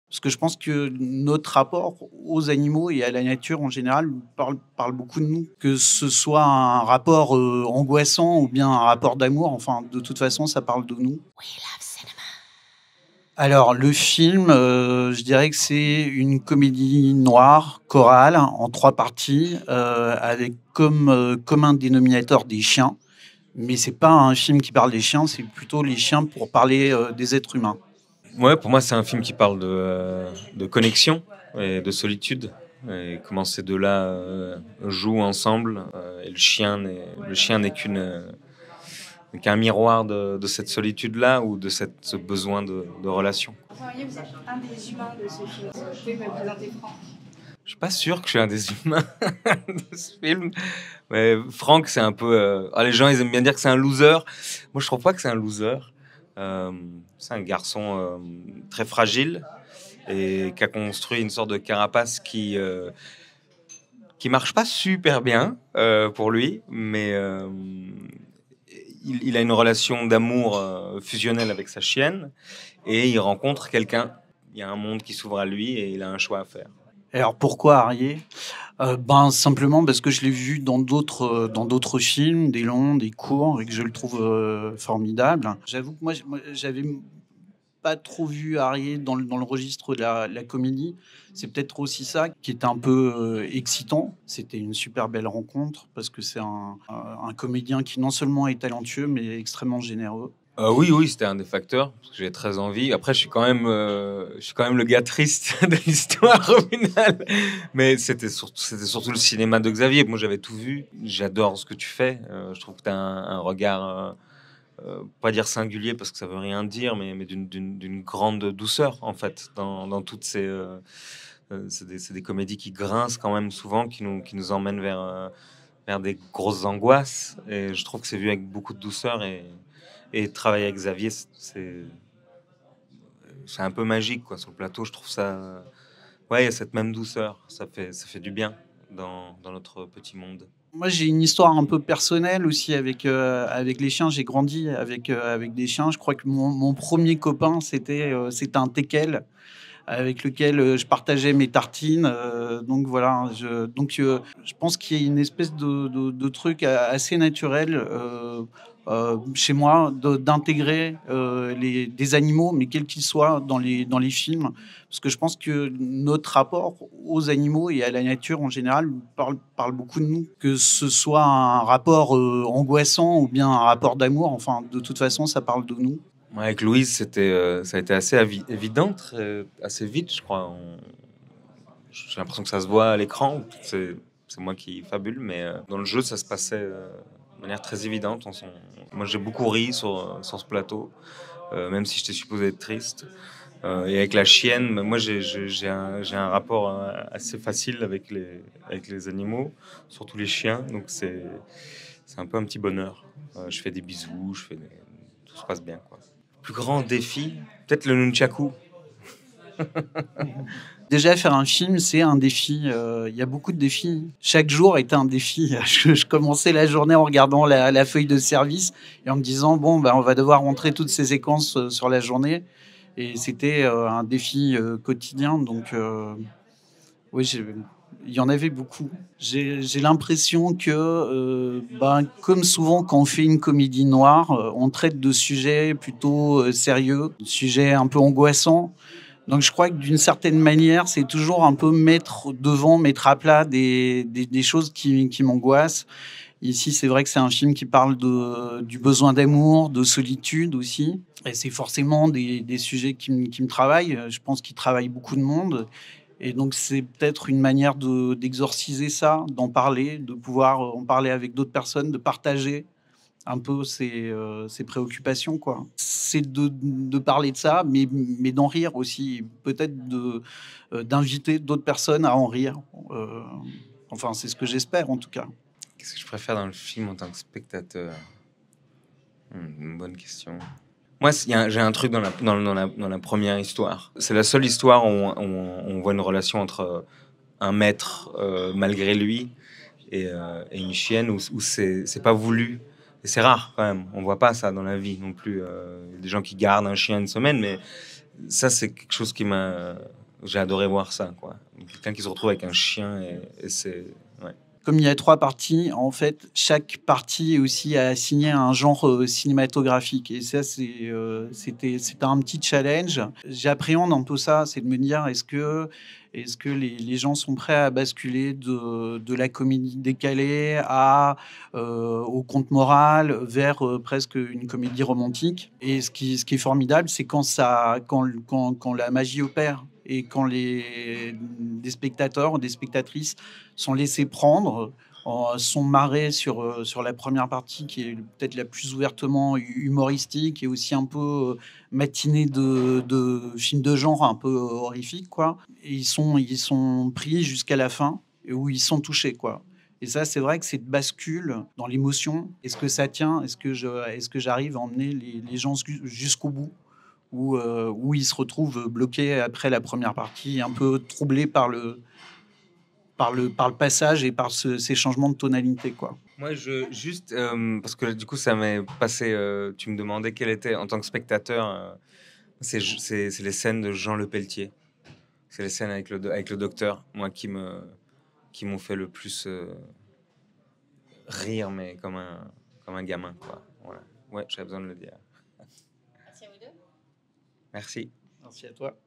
Parce que je pense que notre rapport aux animaux et à la nature en général parle beaucoup de nous. Que ce soit un rapport, angoissant ou bien un rapport d'amour, enfin, de toute façon, ça parle de nous. Alors le film, je dirais que c'est une comédie noire, chorale, en 3 parties, avec comme commun dénominateur des chiens. Mais c'est pas un film qui parle des chiens, c'est plutôt les chiens pour parler, des êtres humains. Ouais, pour moi, c'est un film qui parle de connexion et de solitude. Et comment ces deux-là jouent ensemble. Et le chien n'est qu'un miroir de cette solitude-là ou de ce besoin de relation. Vous êtes un des humains de ce film. Vous pouvez me présenter Franck. Je suis pas sûr que je suis un des humains de ce film. Mais Franck, c'est un peu. Les gens, ils aiment bien dire que c'est un loser. Moi, je trouve pas que c'est un loser. Euh, c'est un garçon très fragile et qui a construit une sorte de carapace qui marche pas super bien pour lui, mais il a une relation d'amour fusionnelle avec sa chienne et il rencontre quelqu'un. Il y a un monde qui s'ouvre à lui et il a un choix à faire. Alors pourquoi Arié? Simplement parce que je l'ai vu dans d'autres films, des longs, des courts et que je le trouve, formidable. J'avoue que moi j'avais pas trop vu Arié dans le registre de la comédie. C'est peut-être aussi ça qui était un peu, excitant. C'était une super belle rencontre parce que c'est un comédien qui non seulement est talentueux, mais extrêmement généreux. Oui, oui, c'était un des facteurs, parce que j'ai très envie. Après, je suis quand même le gars triste de l'histoire au final. Mais c'était surtout le cinéma de Xavier. Moi, j'avais tout vu. J'adore ce que tu fais. Je trouve que tu as un regard, pas dire singulier parce que ça veut rien dire, mais d'une grande douceur, en fait, dans toutes ces. C'est des comédies qui grincent quand même souvent, qui nous emmènent vers des grosses angoisses. Et je trouve que c'est vu avec beaucoup de douceur et travailler avec Xavier, c'est un peu magique quoi. Sur le plateau, je trouve ça. Ouais, il y a cette même douceur. Ça fait du bien dans notre petit monde. Moi, j'ai une histoire un peu personnelle aussi avec les chiens. J'ai grandi avec des chiens. Je crois que mon 1er copain, c'était un teckel avec lequel, je partageais mes tartines, donc voilà, je pense qu'il y a une espèce de truc assez naturel, chez moi d'intégrer, les des animaux, mais quels qu'ils soient dans les films. Parce que je pense que notre rapport aux animaux et à la nature en général parle beaucoup de nous. Que ce soit un rapport, angoissant ou bien un rapport d'amour, enfin de toute façon ça parle de nous. Ouais, avec Louise, ça a été assez évident, assez vite, je crois. J'ai l'impression que ça se voit à l'écran. C'est moi qui fabule, mais dans le jeu, ça se passait de manière très évidente. Moi, j'ai beaucoup ri sur ce plateau, même si j'étais supposé être triste. Et avec la chienne, moi j'ai un rapport assez facile avec les animaux, surtout les chiens, donc c'est un peu un petit bonheur. Je fais des bisous, tout se passe bien quoi. Plus grand défi, peut-être le nunchaku. Déjà, faire un film, c'est un défi. Il y a beaucoup de défis. Chaque jour était un défi. Je commençais la journée en regardant la feuille de service et en me disant, bon, ben, on va devoir rentrer toutes ces séquences sur la journée. Et c'était un défi quotidien. Donc, oui, il y en avait beaucoup. J'ai l'impression que, comme souvent quand on fait une comédie noire, on traite de sujets plutôt sérieux, de sujets un peu angoissants. Donc je crois que d'une certaine manière, c'est toujours un peu mettre à plat des choses qui m'angoissent. Ici, c'est vrai que c'est un film qui parle du besoin d'amour, de solitude aussi. Et c'est forcément des sujets qui me travaillent. Je pense qu'ils travaillent beaucoup de monde. Et donc c'est peut-être une manière d'exorciser ça, d'en parler, de pouvoir en parler avec d'autres personnes, de partager un peu ses préoccupations, quoi. C'est de parler de ça, mais d'en rire aussi. Peut-être d'inviter d'autres personnes à en rire. Euh, enfin, c'est ce que j'espère, en tout cas. Qu'est-ce que je préfère dans le film en tant que spectateur? Une bonne question. Moi, j'ai un truc dans la première histoire. C'est la seule histoire où on voit une relation entre un maître, malgré lui, et une chienne où c'est pas voulu. Et c'est rare quand même. On voit pas ça dans la vie non plus. Il y a des gens qui gardent un chien une semaine, mais ça, c'est quelque chose qui m'a... J'ai adoré voir ça, quoi. Quelqu'un qui se retrouve avec un chien et c'est... Ouais. Comme il y a 3 parties, en fait, chaque partie est aussi assigné à un genre cinématographique. Et ça, c'était un petit challenge. J'appréhende un peu ça, c'est de me dire, est-ce que les gens sont prêts à basculer de la comédie décalée au conte moral vers presque une comédie romantique. Et ce qui est formidable, c'est quand la magie opère et quand des spectateurs ou des spectatrices sont laissés prendre, sont marrés sur la première partie qui est peut-être la plus ouvertement humoristique et aussi un peu matinée de films de genre un peu horrifique, quoi. Et ils sont pris jusqu'à la fin et où ils sont touchés, quoi. Et ça, c'est vrai que cette bascule dans l'émotion, est-ce que ça tient? Est-ce que j'arrive à emmener les gens jusqu'au bout? Où ils se retrouvent bloqués après la première partie, un peu troublés par le passage et par ces changements de tonalité, quoi. Moi, juste, parce que du coup, ça m'est passé, tu me demandais quel était, en tant que spectateur, c'est les scènes de Jean Lepelletier. C'est les scènes avec le docteur, moi, qui m'ont fait le plus rire, mais comme un gamin, quoi. Voilà. Ouais, j'avais besoin de le dire. Merci à vous deux. Merci. Merci à toi.